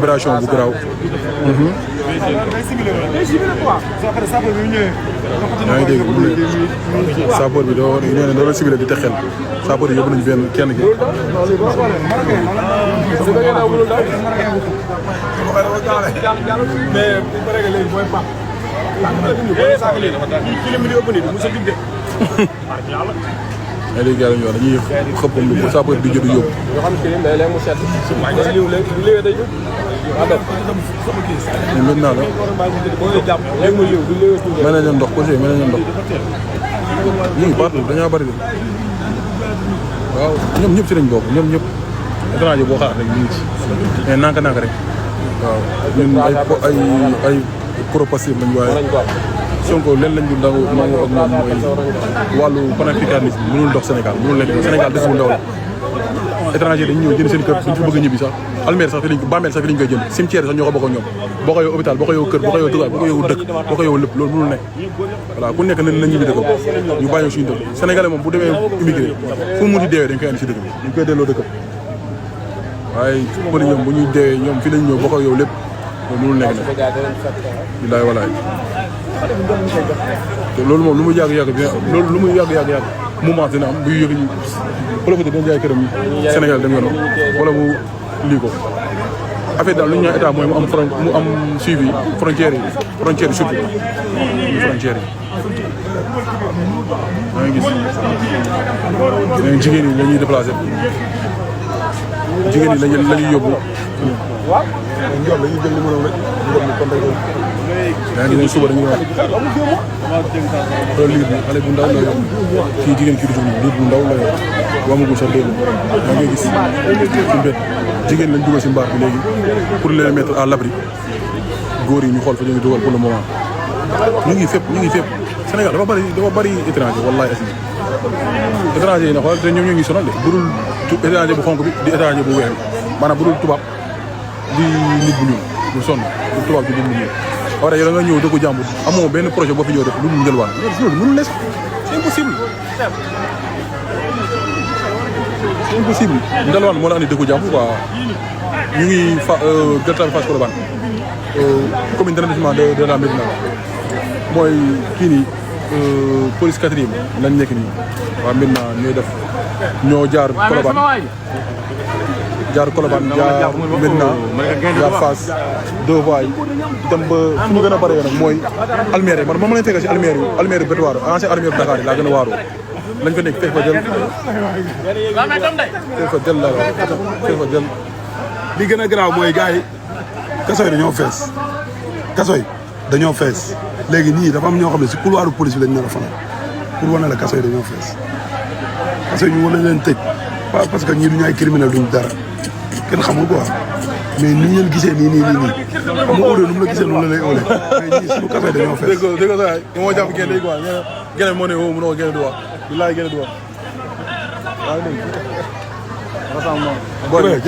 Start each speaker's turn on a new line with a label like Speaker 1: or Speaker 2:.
Speaker 1: opération bu garaaw. yaa ngi dégg mu ne sapeur bi doo nee na doo ciblé di teg xel sapeur yi yóbbu nañu benn kenn ki. mais léegi yàlla ñu wax dañuy xëppam lu bu sapeur di jënd yóbbu. mais maintenant la. mën nañu ndox aussi mën nañu ndox. ñu ngi partout dañoo bëri de. waaw ñoom ñëpp ci lañ bokk ñoom ñëpp. étranger boo xaar rek ñu ngi ci. mais nànk-nànk rek. waaw ñun ay pro passif lañ waaye. Sonko leen lañ dul nangu ak moom mooy wàllu panafricanisme mënul dox Sénégal mënul nekk Sénégal des bu ndaw la. étranger dañu ñëw jënd seen kër suñ fi bëgg a ñibbi sax almeer sax fi lañ bàmmeel sax fi lañ koy jënd cimetière sax ñoo ko bokk ak ñoom boo ko yow hôpital boo ko yow kër boo ko yow dëkk boo ko yow dëkk boo ko yow lépp loolu mënul nekk voilà ku nekk na ñibbi dëkk ñu bàyyi suñu dëkk sénégalais moom bu demee immigré fu mu munti deewee dañ koy andi si dëkk bi dañ koy delloo dëkk waaye pëli ñoom bu ñuy deewee ñoom fi lañ ñëw boo ko yow lépp loolu mënul nekk nag bilaay walaay te loolu moom lu mu yàgg-yàgg bi loolu lu mu yàgg-yàgg moment dina am buy yëg ñu profité dañ jaay këram Sénégal dem yoonam wala mu lii ko affaire daal lu ñu ñaan état mooy mu am suivi frontières yi surtout frontières yi maa ngi gis jigéen yi la ñuy déplacé jigéen yi la ñuy yóbbu ñoom dañuy jël numéro rek yaa ngi ne suba dañuy wax liir bi xale bu ndaw la yor kii jigéen kii du liir bu ndaw la yor wamagul sax dégg yaa ngi gis ci mbedd jigéen lañ dugal si mbaar bi léegi pour les mettre à l'abri góor yi ñu xool fa ñu ngi dugal pour le moment ñu ngi fépp Sénégal dafa bari étranger wallahi asli étranger yi na xool te ñoom ñoo ngi sonal de budul étranger bu xonk bi di étranger bu weex bi maanaam budul tubaab di nit bu ñuul du sonn du tubaab di nit bu ñuul war yow da nga ñëw dëkku jàmbur amoo benn projet boo fi ñëw def lu mu njëlwaan loolu mënul nekk c'est impossible njëlwaan moo la andi dëkku jàmbur quoi ñu ngi Gueule Tapée Fass Colobane commune d'arrondissement de la Médina mooy kii nii police 4e lañ nekk nii waa Médina ñoo jaar Colobane jaar Médina jaar Fass deux voies yi dem ba fu ñu gën a bëree nag mooy almeer yi man moom la ñu fekk si almeer yu bétuwaar ancien almeer bu Dakar yi laa gën a waaroo lañ fa nekk fekk fa jël
Speaker 2: li gën a garaaw mooy gars yi kaso yi dañoo fees léegi ñii dafa am ñoo xam ne si couloiru police bi lañ nar a fanaan pour wane la kaso yi dañoo fees kaso yi ñu war nañ leen tëj pas parce que ñii duñu ay criminel duñ dara kenn xamul quoi mais ni ñu leen gisee nii xam nga óole nu mu la gisee noonu la lay óole mais ñii suñu kaso yi dañoo fees.
Speaker 1: dégg nga moo jàpp génn léegi quoi génn moo ne woo mënoo génn du wax bilaay génn du wax waaw dégg